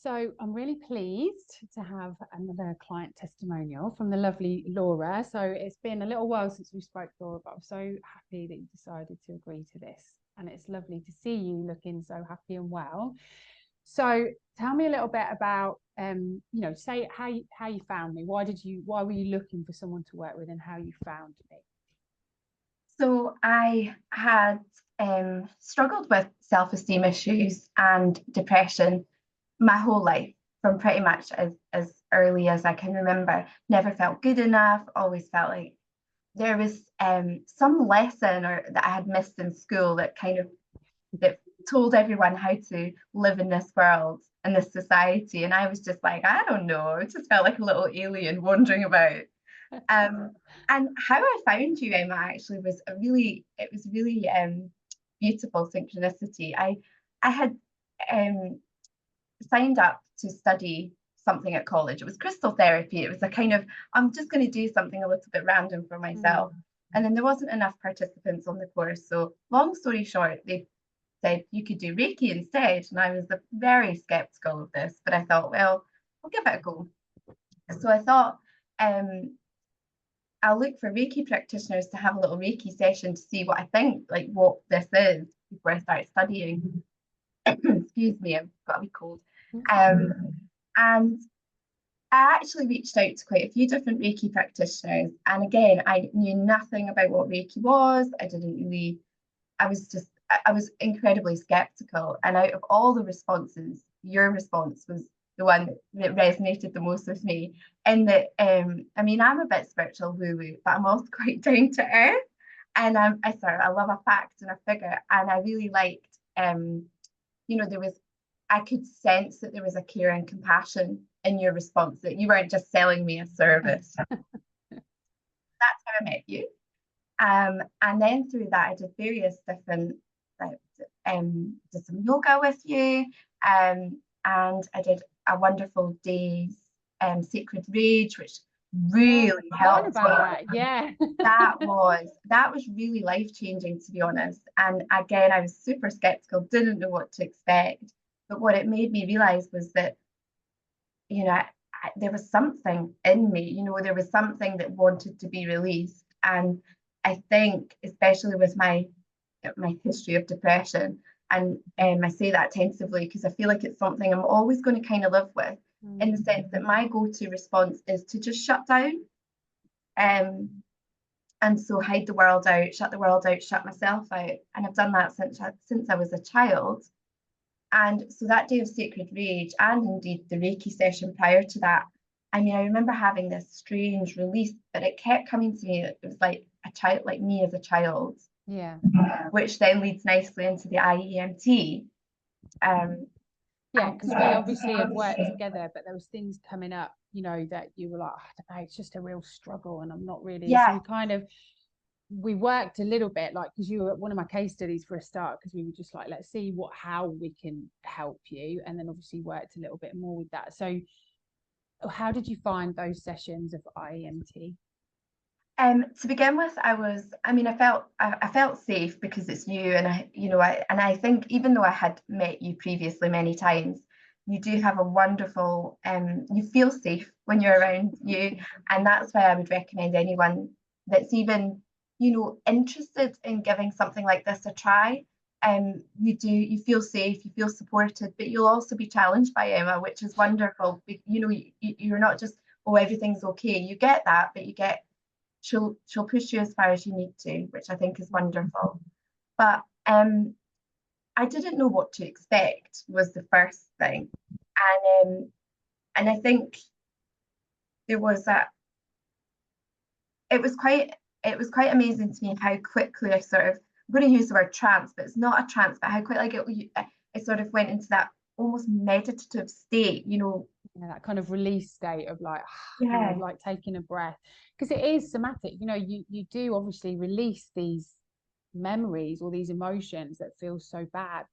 So I'm really pleased to have another client testimonial from the lovely Laura. So it's been a little while since we spoke, Laura, but I'm so happy that you decided to agree to this. And it's lovely to see you looking so happy and well. So tell me a little bit about, say how you found me. Why were you looking for someone to work with, and how you found me? So I had struggled with self-esteem issues and depression my whole life, from pretty much as early as I can remember. Never felt good enough, always felt like there was some lesson or that I had missed in school that told everyone how to live in this world, in this society. And I was just like, I don't know, it just felt like a little alien wandering about. Um, and how I found you, Emma, actually it was really beautiful synchronicity. I had um, signed up to study something at college. It was crystal therapy. It was a kind of, I'm just going to do something a little bit random for myself. Mm. And then there wasn't enough participants on the course. So long story short, they said you could do Reiki instead. And I was very skeptical of this, but I thought, well, I'll give it a go. So I thought, I'll look for Reiki practitioners to have a little Reiki session to see what I think, like what this is before I start studying. Excuse me, I've got a wee cold. Um, and I actually reached out to quite a few different Reiki practitioners. And again, I knew nothing about what Reiki was. I was incredibly skeptical. And out of all the responses, your response was the one that resonated the most with me. In that, I'm a bit spiritual woo-woo, but I'm also quite down to earth. And I love a fact and a figure. And I really liked, there was, I could sense that there was a care and compassion in your response, that you weren't just selling me a service. That's how I met you. And then through that, I did various different, did some yoga with you, and I did a wonderful day's sacred rage, which really helped About me. that. Yeah. That was really life-changing, to be honest. And again, I was super skeptical, didn't know what to expect. But what it made me realize was that, there was something in me, there was something that wanted to be released. And I think, especially with my history of depression, and I say that tentatively because I feel like it's something I'm always going to kind of live with, in the sense that my go-to response is to just shut down. And so hide the world out, shut the world out, shut myself out. And I've done that since I was a child. And so that day of sacred rage, and indeed the Reiki session prior to that, I remember having this strange release, but it kept coming to me. It was like a child, like me as a child. Yeah. Which then leads nicely into the IEMT. Yeah, because we obviously have worked together, but there was things coming up, that you were like, I don't know, it's just a real struggle, and I'm not really. So Yeah, we worked a little bit, like, because you were one of my case studies for a start, because we were just like, let's see how we can help you, and then obviously worked a little bit more with that. So how did you find those sessions of IEMT? To begin with, I felt safe because it's you, and I think, even though I had met you previously many times, you do have a wonderful, you feel safe when you're around you. And that's why I would recommend anyone that's even, interested in giving something like this a try. You feel safe, you feel supported, but you'll also be challenged by Emma, which is wonderful. You're not just, oh, everything's okay. You get that, but she'll push you as far as you need to, which I think is wonderful. But I didn't know what to expect, was the first thing. And I think there was a it was quite amazing to me how quickly I sort of, I'm going to use the word trance, but it's not a trance, but how quickly I sort of went into that almost meditative state, That kind of release state of like, yeah. like taking a breath, because it is somatic. You do obviously release these memories or these emotions that feel so bad,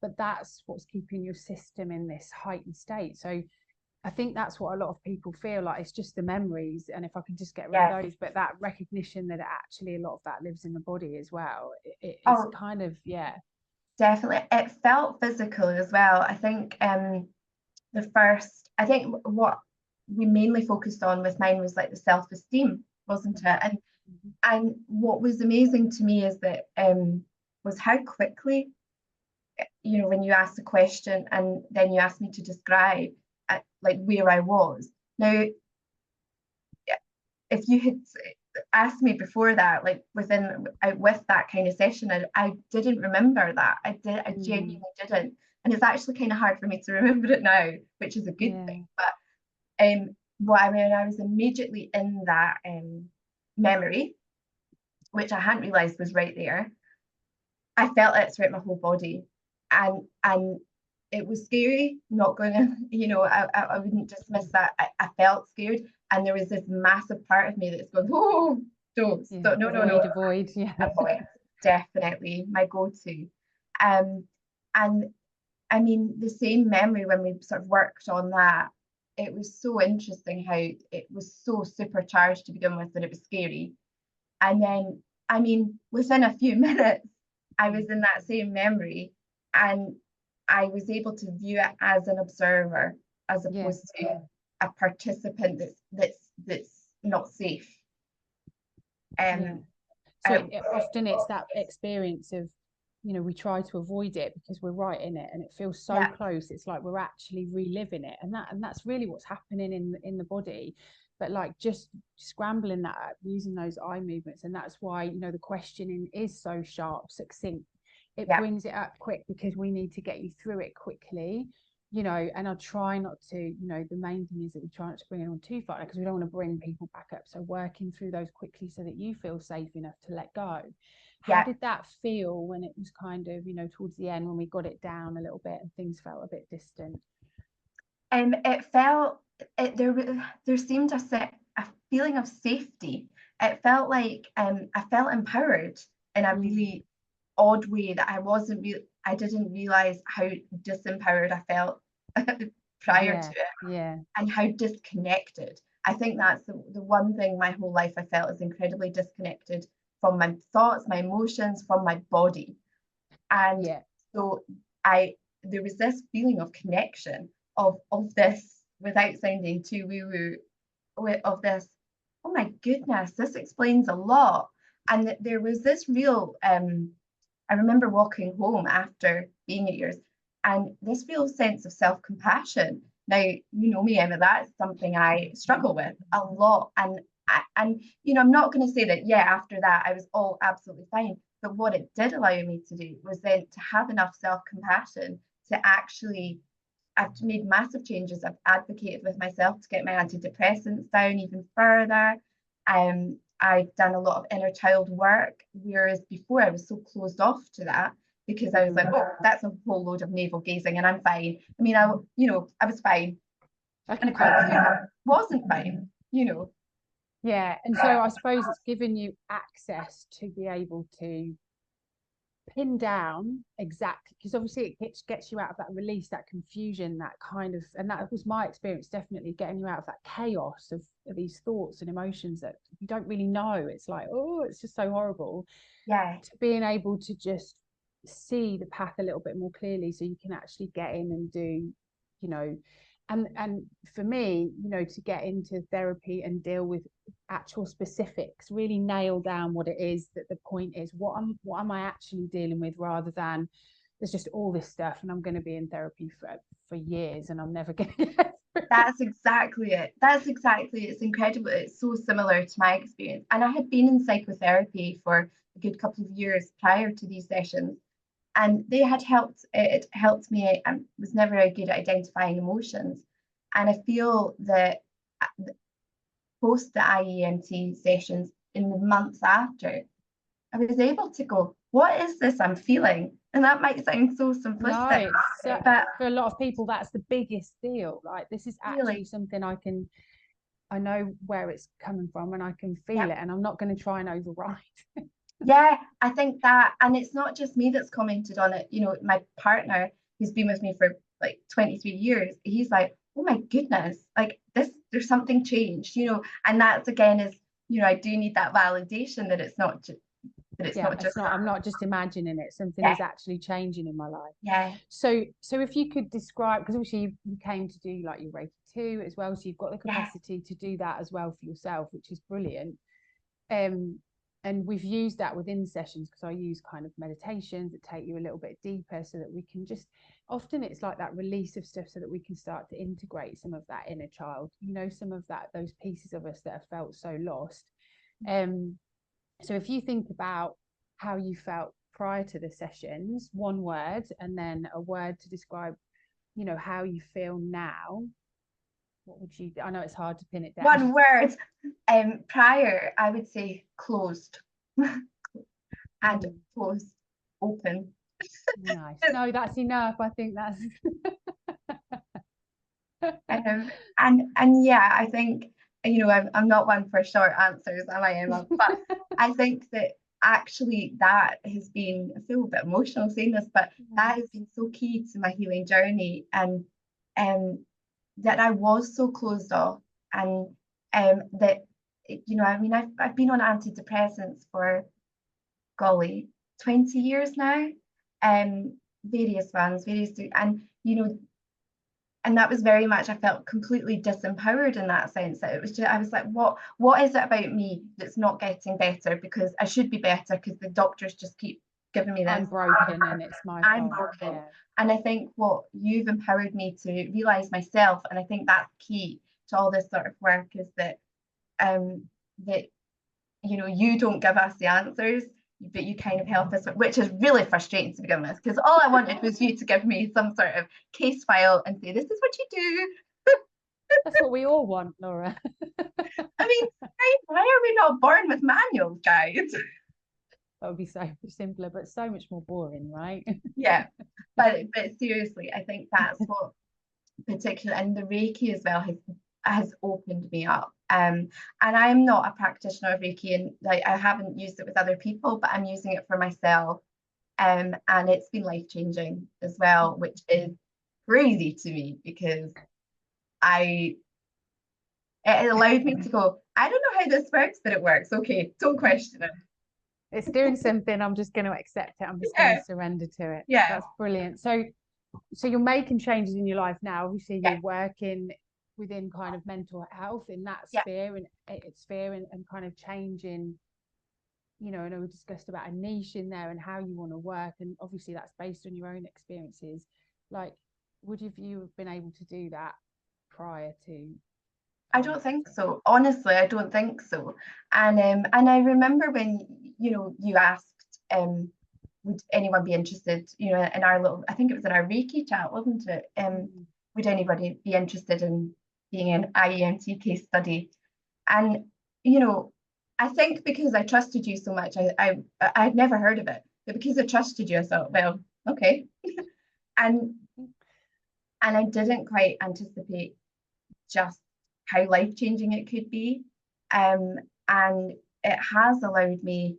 but that's what's keeping your system in this heightened state. So I think that's what a lot of people feel like, it's just the memories, and if I can just get rid of those. But that recognition that actually a lot of that lives in the body as well, it's Oh, kind of, yeah. definitely. It felt physical as well. I think I think what we mainly focused on with mine was like the self-esteem, wasn't it? And what was amazing to me is that was how quickly, you know, when you asked the question and then you asked me to describe like where I was. Now, if you had asked me before that, like with that kind of session, I didn't remember that. I genuinely didn't. And it's actually kind of hard for me to remember it now, which is a good thing. But what I mean, I was immediately in that memory, which I hadn't realized was right there. I felt it throughout my whole body, and it was scary. Not going to, you know, I wouldn't dismiss that. I felt scared, and there was this massive part of me that's going, oh, don't, stop, no, avoid, yeah, avoid, definitely my go-to. And I mean, the same memory when we sort of worked on that, it was so interesting how it was so supercharged to begin with that it was scary. And then, I mean, within a few minutes, I was in that same memory and I was able to view it as an observer as opposed to a participant that's not safe. So often it's that experience of, you know, we try to avoid it because we're right in it and it feels so close. It's like we're actually reliving it, and that's really what's happening in the body. But like just scrambling that up using those eye movements, and that's why, you know, the questioning is so sharp, succinct. It brings it up quick because we need to get you through it quickly, you know. And I'll try not to, you know, the main thing is that we try not to bring it on too far because we don't want to bring people back up. So working through those quickly so that you feel safe enough to let go. How did that feel when it was kind of, you know, towards the end when we got it down a little bit and things felt a bit distant? It felt there seemed a feeling of safety. It felt like I felt empowered in a really odd way that I didn't realize how disempowered I felt prior to it, and how disconnected. I think that's the one thing my whole life I felt is incredibly disconnected from my thoughts, my emotions, from my body. And so there was this feeling of connection of this, without sounding too woo-woo, of this, oh my goodness, this explains a lot. And there was this real I remember walking home after being at yours, and this real sense of self-compassion. Now, you know me, Emma, that's something I struggle with a lot. And you know, I'm not going to say that, after that, I was all absolutely fine. But what it did allow me to do was then to have enough self-compassion to actually, I've made massive changes. I've advocated with myself to get my antidepressants down even further. I've done a lot of inner child work, whereas before I was so closed off to that because I was like, oh, that's a whole load of navel gazing and I'm fine. I mean, I was fine. And I wasn't fine, you know. Yeah, and so I suppose it's given you access to be able to pin down exactly, because obviously it gets you out of that release, that confusion, that kind of, and that was my experience, definitely getting you out of that chaos of these thoughts and emotions that you don't really know. It's like, oh, it's just so horrible. To being able to just see the path a little bit more clearly so you can actually get in and do, you know. And for me, you know, to get into therapy and deal with actual specifics, really nail down what it is, that the point is, what am I actually dealing with, rather than there's just all this stuff and I'm going to be in therapy for years and I'm never going to get through. That's exactly it. It's incredible. It's so similar to my experience. And I had been in psychotherapy for a good couple of years prior to these sessions, and it helped me. I was never very good at identifying emotions, and I feel that post the IEMT sessions, in the months after, I was able to go, what is this I'm feeling? And that might sound so simplistic, but for a lot of people that's the biggest deal. Like, this is actually really something I know where it's coming from and I can feel it, and I'm not going to try and override. I think that, and it's not just me that's commented on it. You know, my partner, who's been with me for like 23 years, he's like, oh my goodness, like this, there's something changed, you know. And that's, again, is, you know, I do need that validation that it's not that it's Yeah, not just I'm not just imagining it, something yeah, is actually changing in my life. yeah, So if you could describe, because obviously you came to do like your Reiki 2 as well, so you've got the yeah, capacity to do that as well for yourself, which is brilliant. And we've used that within sessions, because I use kind of meditations that take you a little bit deeper, so that we can just, often it's like that release of stuff, so that we can start to integrate some of that inner child, some of that, those pieces of us that have felt so lost. So if you think about how you felt prior to the sessions, one word, and then a word to describe, how you feel now, what would you, I know it's hard to pin it down. one word. Prior, I would say closed and closed, open. Nice. No, that's enough. I think that's And yeah, I think, I'm not one for short answers, am I, Emma? But I think that actually that has been, I feel a bit emotional saying this, but that has been so key to my healing journey, and that I was so closed off, and that I mean, I've been on antidepressants for, golly, 20 years now, various ones, and and that was very much, I felt completely disempowered in that sense, that it was just, I was like, what is it about me that's not getting better, because I should be better, because the doctors just keep giving me this. I'm broken and it's my I'm fault. broken. Yeah. And I think what you've empowered me to realize myself, and I think that's key to all this sort of work, is that that you don't give us the answers, but you kind of help us, which is really frustrating to begin with, because all I wanted was you to give me some sort of case file and say, this is what you do. That's what we all want, Laura. I mean, why are we not born with manuals, guys? That would be so much simpler, but so much more boring, right? Yeah, but seriously, I think that's what particularly, and the Reiki as well has opened me up. And I'm not a practitioner of Reiki, and like I haven't used it with other people, but I'm using it for myself. And it's been life-changing as well, which is crazy to me, because it allowed me to go, I don't know how this works, but it works. Okay, don't question it. It's doing something. I'm just going to accept it. I'm just going Yeah, to surrender to it. yeah, That's brilliant. So you're making changes in your life now. Obviously, yeah, you're working within kind of mental health in that yeah, sphere and kind of changing. I know we discussed about a niche in there and how you want to work, and obviously that's based on your own experiences. Like, would you have been able to do that prior to? I don't think so. Honestly, I don't think so. And I remember when you asked, would anyone be interested, in our little, I think it was in our Reiki chat, wasn't it? Would anybody be interested in being an IEMT case study? And I think because I trusted you so much, I had never heard of it, but because I trusted you, I thought, well, okay. and I didn't quite anticipate just how life-changing it could be. And it has allowed me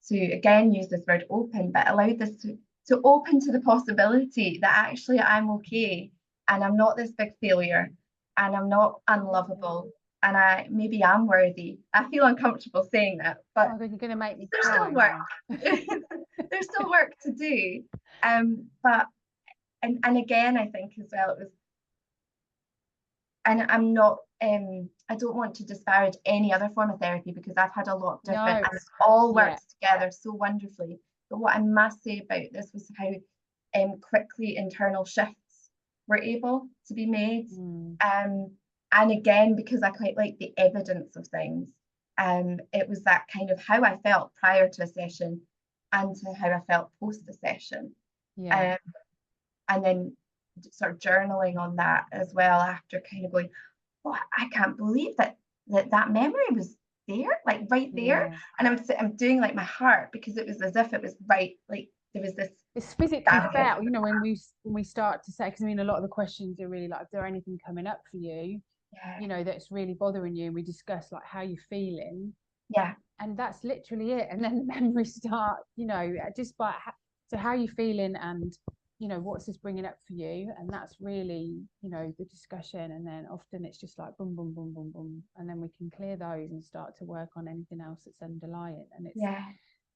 to, again, use this word open, but allowed this to open to the possibility that actually I'm okay, and I'm not this big failure, and I'm not unlovable, and I maybe am worthy. I feel uncomfortable saying that, but you're going to make me there's cry still work. now. There's still work to do. But and again, I think as well, it was, and I'm not, I don't want to disparage any other form of therapy, because I've had a lot of different, No, and it all yeah, works together so wonderfully. But what I must say about this was how quickly internal shifts were able to be made. And again, because I quite like the evidence of things, it was that kind of how I felt prior to a session and to how I felt post the session. yeah, And then sort of journaling on that as well, after kind of going, oh, I can't believe that memory was there, like right there. yeah. And I'm doing like my heart, because it was as if it was right, like there was this. It's physically felt, when we start to say, because I mean, a lot of the questions are really like, is there anything coming up for you, Yeah, that's really bothering you? And we discuss like how you're feeling, yeah, and that's literally it. And then the memories start, just by so how you feeling, and what's this bringing up for you, and that's really the discussion. And then often it's just like boom boom boom boom boom, and then we can clear those and start to work on anything else that's underlying. And yeah.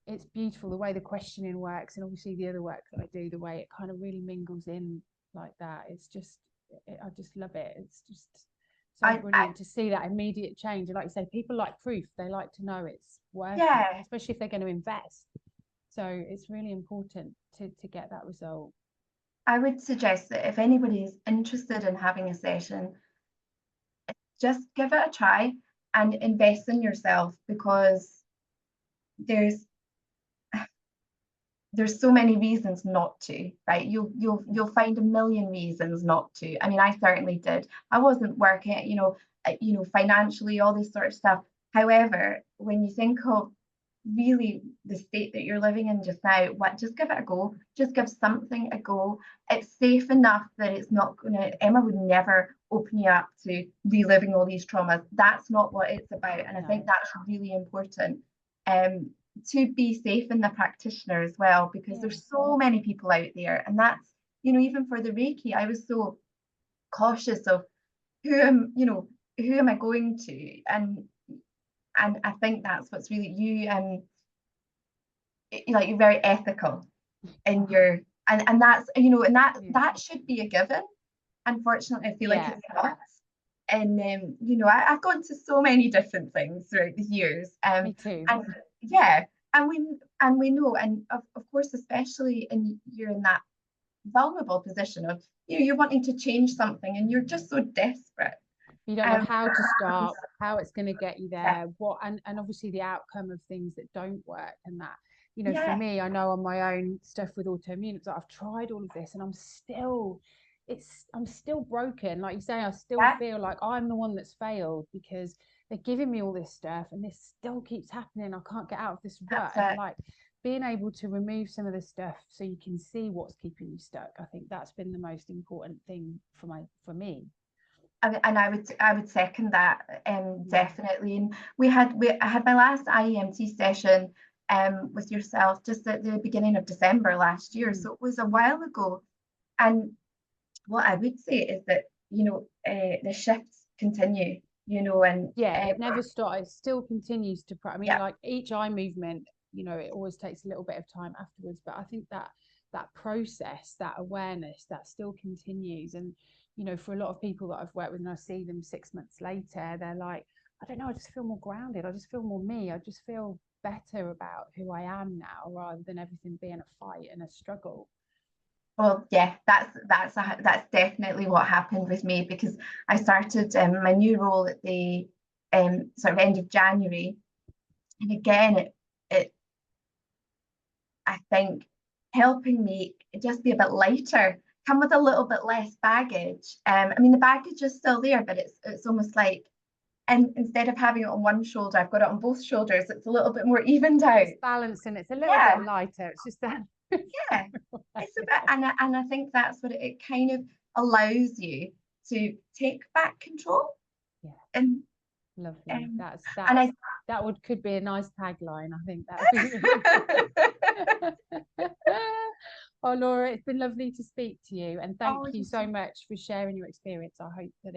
it's beautiful the way the questioning works, and obviously the other work that I do, the way it kind of really mingles in like that. It's just, I just love it. It's just so I brilliant to see that immediate change. And like you say, people like proof. They like to know it's working, yeah, especially if they're going to invest. So it's really important to get that result. I would suggest that if anybody is interested in having a session, just give it a try and invest in yourself, because there's there's so many reasons not to, right? You'll find a million reasons not to. I mean, I certainly did. I wasn't working, financially, all this sort of stuff. However, when you think of really the state that you're living in just now, just give it a go. Just give something a go. It's safe enough that it's not gonna, Emma would never open you up to reliving all these traumas. That's not what it's about. And I think that's really important. To be safe in the practitioner as well, because there's so many people out there. And that's, even for the Reiki, I was so cautious of who am I going to? And I think that's what's really you're very ethical in your, and that's, that should be a given. Unfortunately, I feel like it's not. And I've gone to so many different things throughout the years. Me too. And yeah, and we know, and of course, especially you're in that vulnerable position of, you're wanting to change something and you're just so desperate. You don't know how to start, how it's going to get you Yeah. there, what, and obviously the outcome of things that don't work, and that, for Yeah. me, I know on my own stuff with autoimmune, it's like I've tried all of this and I'm still broken. Like you say, I still feel like I'm the one that's failed, because they're giving me all this stuff and this still keeps happening. I can't get out of this rut. And like being able to remove some of the stuff so you can see what's keeping you stuck, I think that's been the most important thing for me. And I would second that, definitely. And I had my last IEMT session with yourself just at the beginning of December last year, so it was a while ago. And what I would say is that the shifts continue, and it never stops. It still continues to. I mean, like each eye movement, it always takes a little bit of time afterwards, but I think that process, that awareness, that still continues. And for a lot of people that I've worked with and I see them 6 months later, they're like, I don't know, I just feel more grounded. I just feel more me. I just feel better about who I am now, rather than everything being a fight and a struggle. Well, yeah, that's definitely what happened with me, because I started my new role at the sort of end of January, and again, it I think helping me just be a bit lighter, come with a little bit less baggage. I mean, the baggage is still there, but it's almost like, and instead of having it on one shoulder, I've got it on both shoulders. It's a little bit more evened out. It's balancing. It's a little bit lighter. It's just that. Yeah, it's a bit, and I think that's what it kind of allows you to take back control. Yeah. And lovely. That could be a nice tagline. I think that would be. Oh, Laura, it's been lovely to speak to you, and thank you so much for sharing your experience. I hope that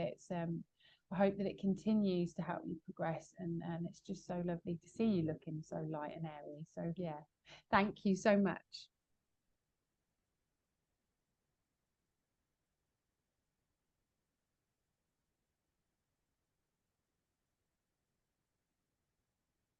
it continues to help you progress, and it's just so lovely to see you looking so light and airy. So yeah, thank you so much.